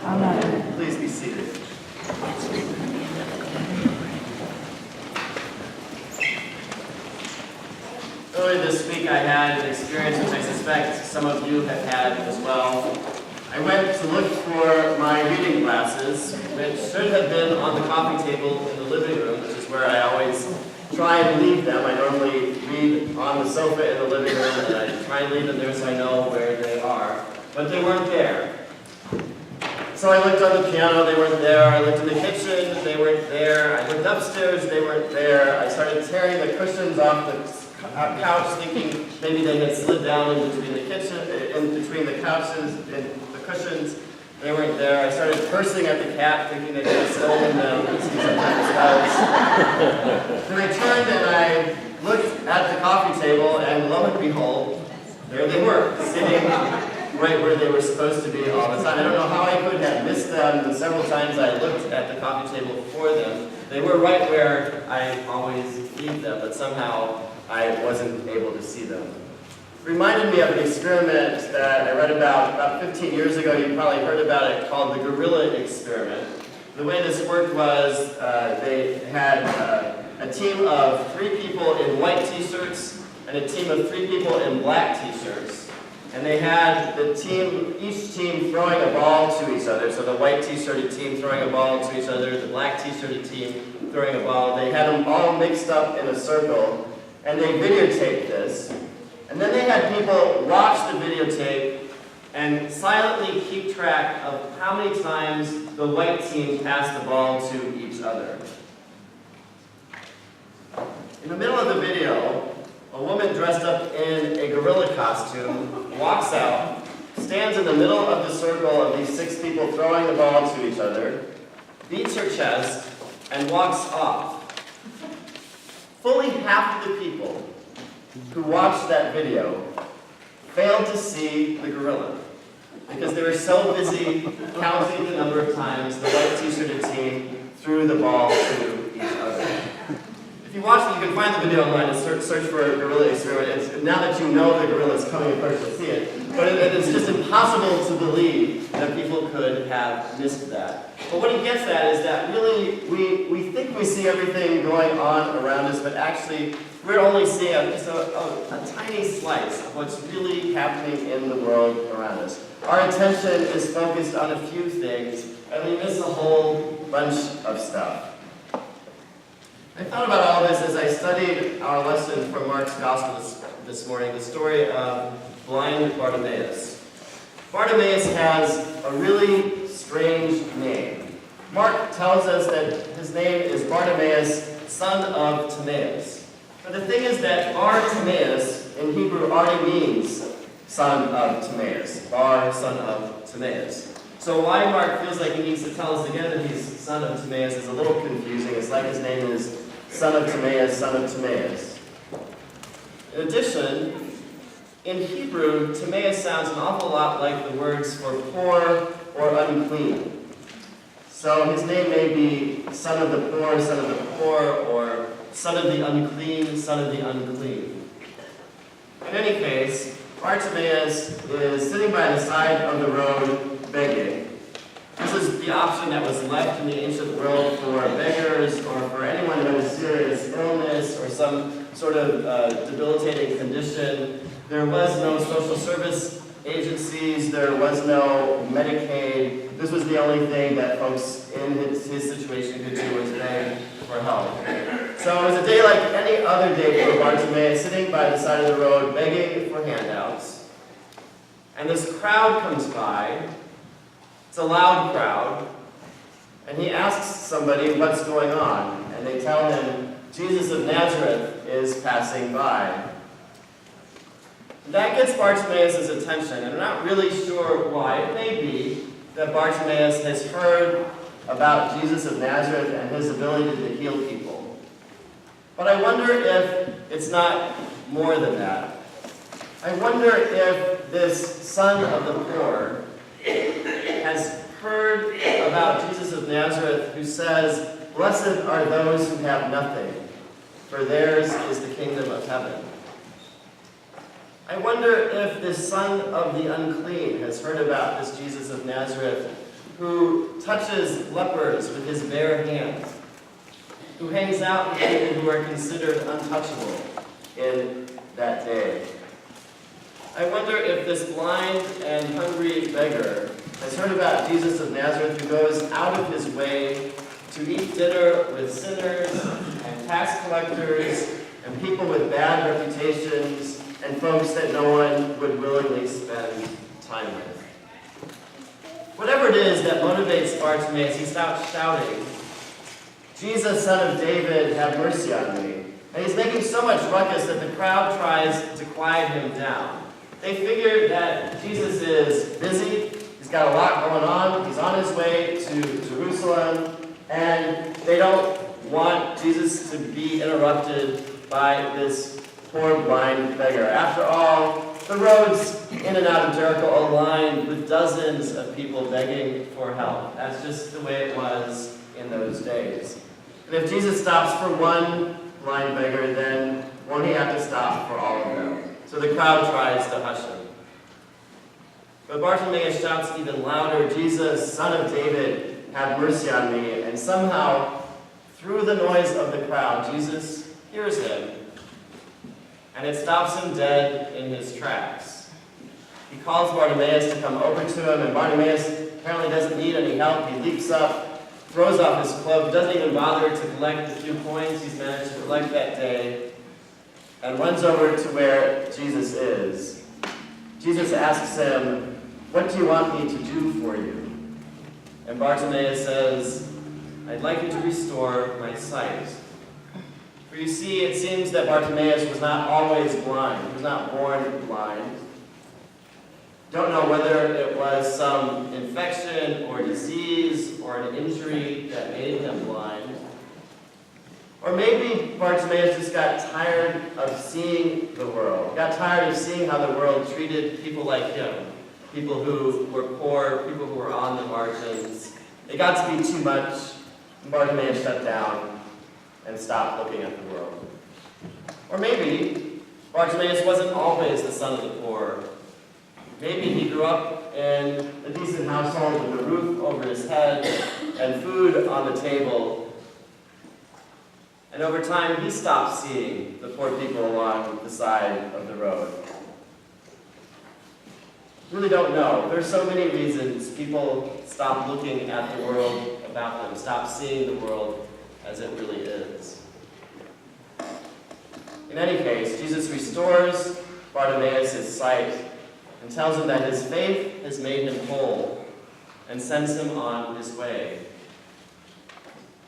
Amen. Please be seated. Earlier this week I had an experience which I suspect some of you have had as well. I went to look for my reading glasses, which should have been on the coffee table in the living room, which is where I always try and leave them. I normally read on the sofa in the living room, and I try and leave them there so I know where they are. But they weren't there. So I looked on the piano, they weren't there. I looked in the kitchen, they weren't there. I looked upstairs, they weren't there. I started tearing the cushions off the couch, thinking maybe they had slid down in between the kitchen, in between the couches and the cushions. They weren't there. I started cursing at the cat, thinking they had stolen them, as he sometimes does. Then I turned and I looked at the coffee table, and lo and behold, there they were, sitting right where they were supposed to be all the time. I don't know how I could have missed them. The several times I looked at the coffee table for them, they were right where I always leave them, but somehow I wasn't able to see them. It reminded me of an experiment that I read about 15 years ago. You probably heard about it, called the gorilla experiment. The way this worked was they had a team of 3 people in white t-shirts and a team of 3 people in black t-shirts. And they had each team throwing a ball to each other. So the white t-shirted team throwing a ball to each other, the black t-shirted team throwing a ball. They had them all mixed up in a circle, and they videotaped this. And then they had people watch the videotape and silently keep track of how many times the white team passed the ball to each other. In the middle of the video, a woman dressed up in a gorilla costume walks out, stands in the middle of the circle of these 6 people throwing the ball to each other, beats her chest, and walks off. Fully half of the people who watched that video failed to see the gorilla because they were so busy counting the number of times the white t-shirted team threw the ball to each other. If you watch it, you can find the video online and search for a gorilla experiment. Now that you know the gorilla is coming, of course you'll see it. But it's just impossible to believe that people could have missed that. But what he gets at is that really we think we see everything going on around us, but actually we're only seeing just a tiny slice of what's really happening in the world around us. Our attention is focused on a few things, and we miss a whole bunch of stuff. I thought about all this as I studied our lesson from Mark's Gospel this morning, the story of blind Bartimaeus. Bartimaeus has a really strange name. Mark tells us that his name is Bartimaeus, son of Timaeus. But the thing is that Bartimaeus in Hebrew already means son of Timaeus. Bar, son of Timaeus. So why Mark feels like he needs to tell us again that he's son of Timaeus is a little confusing. It's like his name is son of Timaeus, son of Timaeus. In addition, in Hebrew, Timaeus sounds an awful lot like the words for poor or unclean. So his name may be son of the poor, or son of the unclean, son of the unclean. In any case, Bartimaeus is sitting by the side of the road begging. This is the option that was left in the ancient world for beggars or for anyone who had a serious illness or some sort of debilitating condition. There was no social service agencies, there was no Medicaid. This was the only thing that folks in his situation could do was beg for help. So it was a day like any other day for Bartimaeus, sitting by the side of the road begging for handouts. And this crowd comes by. It's a loud crowd, and he asks somebody what's going on, and they tell him Jesus of Nazareth is passing by. That gets Bartimaeus' attention, and I'm not really sure why. It may be that Bartimaeus has heard about Jesus of Nazareth and his ability to heal people. But I wonder if it's not more than that. I wonder if this son of the poor has heard about Jesus of Nazareth, who says, "Blessed are those who have nothing, for theirs is the kingdom of heaven." I wonder if this son of the unclean has heard about this Jesus of Nazareth, who touches lepers with his bare hands, who hangs out with people who are considered untouchable in that day. I wonder if this blind and hungry beggar has heard about Jesus of Nazareth, who goes out of his way to eat dinner with sinners and tax collectors and people with bad reputations and folks that no one would willingly spend time with. Whatever it is that motivates Bartimaeus, he stops shouting, "Jesus, Son of David, have mercy on me." And he's making so much ruckus that the crowd tries to quiet him down. They figure that Jesus is busy, he's got a lot going on, he's on his way to Jerusalem, and they don't want Jesus to be interrupted by this poor blind beggar. After all, the roads in and out of Jericho are lined with dozens of people begging for help. That's just the way it was in those days. And if Jesus stops for one blind beggar, then won't he have to stop for all of them? So the crowd tries to hush him. But Bartimaeus shouts even louder, "Jesus, Son of David, have mercy on me." And somehow, through the noise of the crowd, Jesus hears him. And it stops him dead in his tracks. He calls Bartimaeus to come over to him, and Bartimaeus apparently doesn't need any help. He leaps up, throws off his cloak, doesn't even bother to collect the few coins he's managed to collect that day, and runs over to where Jesus is. Jesus asks him, "What do you want me to do for you?" And Bartimaeus says, "I'd like you to restore my sight." For you see, it seems that Bartimaeus was not always blind. He was not born blind. Don't know whether it was some infection or disease or an injury that made him blind. Or maybe Bartimaeus just got tired of seeing the world, got tired of seeing how the world treated people like him, people who were poor, people who were on the margins. It got to be too much, and Bartimaeus shut down and stopped looking at the world. Or maybe Bartimaeus wasn't always the son of the poor. Maybe he grew up in a decent household with a roof over his head and food on the table. And over time, he stopped seeing the poor people along the side of the road. Really don't know. There's so many reasons people stop looking at the world about them, stop seeing the world as it really is. In any case, Jesus restores Bartimaeus his sight and tells him that his faith has made him whole and sends him on his way.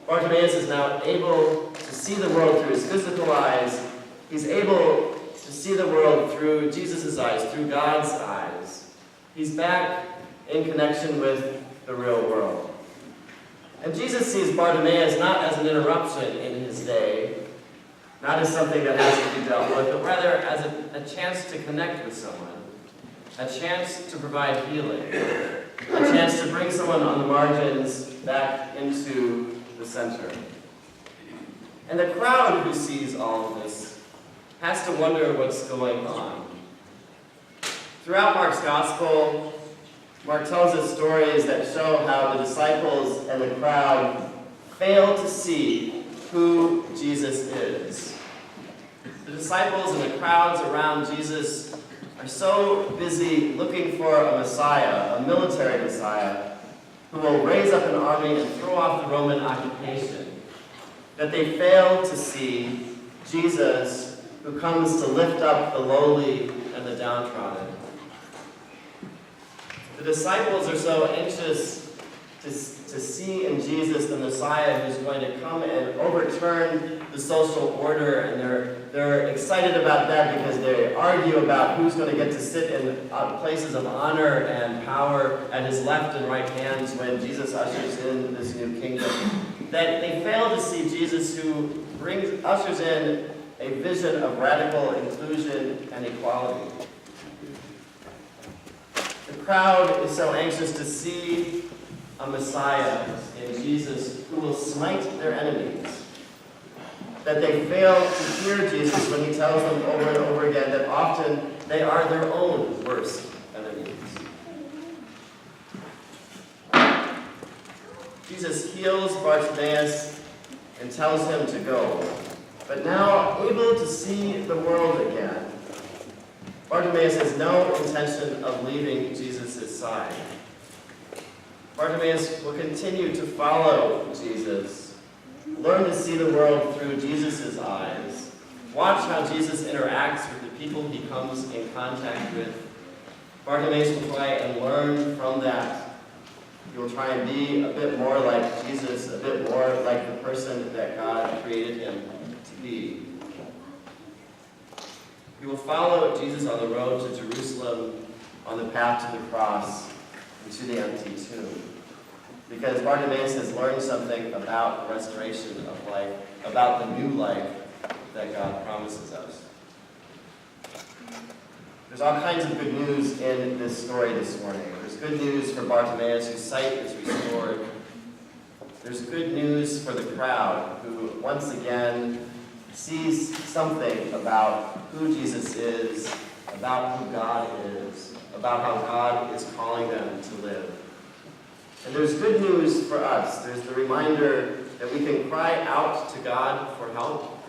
Bartimaeus is now able to see the world through his physical eyes. He's able to see the world through Jesus' eyes, through God's eyes. He's back in connection with the real world. And Jesus sees Bartimaeus not as an interruption in his day, not as something that has to be dealt with, but rather as a chance to connect with someone, a chance to provide healing, a chance to bring someone on the margins back into the center. And the crowd who sees all of this has to wonder what's going on. Throughout Mark's gospel, Mark tells us stories that show how the disciples and the crowd fail to see who Jesus is. The disciples and the crowds around Jesus are so busy looking for a Messiah, a military Messiah, who will raise up an army and throw off the Roman occupation, that they fail to see Jesus, who comes to lift up the lowly and the downtrodden. The disciples are so anxious to see in Jesus the Messiah who's going to come and overturn the social order, and they're excited about that because they argue about who's going to get to sit in places of honor and power at his left and right hands when Jesus ushers in this new kingdom. That they fail to see Jesus who ushers in a vision of radical inclusion and equality. The crowd is so anxious to see a Messiah in Jesus who will smite their enemies, that they fail to hear Jesus when he tells them over and over again that often they are their own worst enemies. Jesus heals Bartimaeus and tells him to go. But now, able to see the world again, Bartimaeus has no intention of leaving Jesus' side. Bartimaeus will continue to follow Jesus, learn to see the world through Jesus' eyes, watch how Jesus interacts with the people he comes in contact with. Bartimaeus will try and learn from that. He will try and be a bit more like Jesus, a bit more like the person that God created him to be. He will follow Jesus on the road to Jerusalem, on the path to the cross, and to the empty tomb. Because Bartimaeus has learned something about the restoration of life, about the new life that God promises us. There's all kinds of good news in this story this morning. There's good news for Bartimaeus, whose sight is restored. There's good news for the crowd, who once again sees something about who Jesus is, about who God is, about how God is calling them to live. And there's good news for us. There's the reminder that we can cry out to God for help,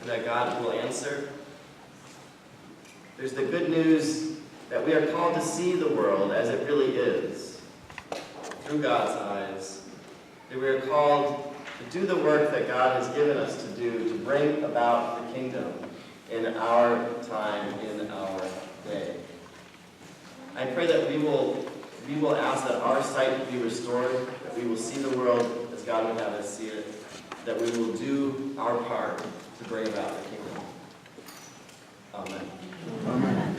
and that God will answer. There's the good news that we are called to see the world as it really is, through God's eyes. That we are called to do the work that God has given us to do, to bring about the kingdom in our time, in our day. I pray that we will ask that our sight be restored, that we will see the world as God would have us see it, that we will do our part to bring about the kingdom. Amen. Amen.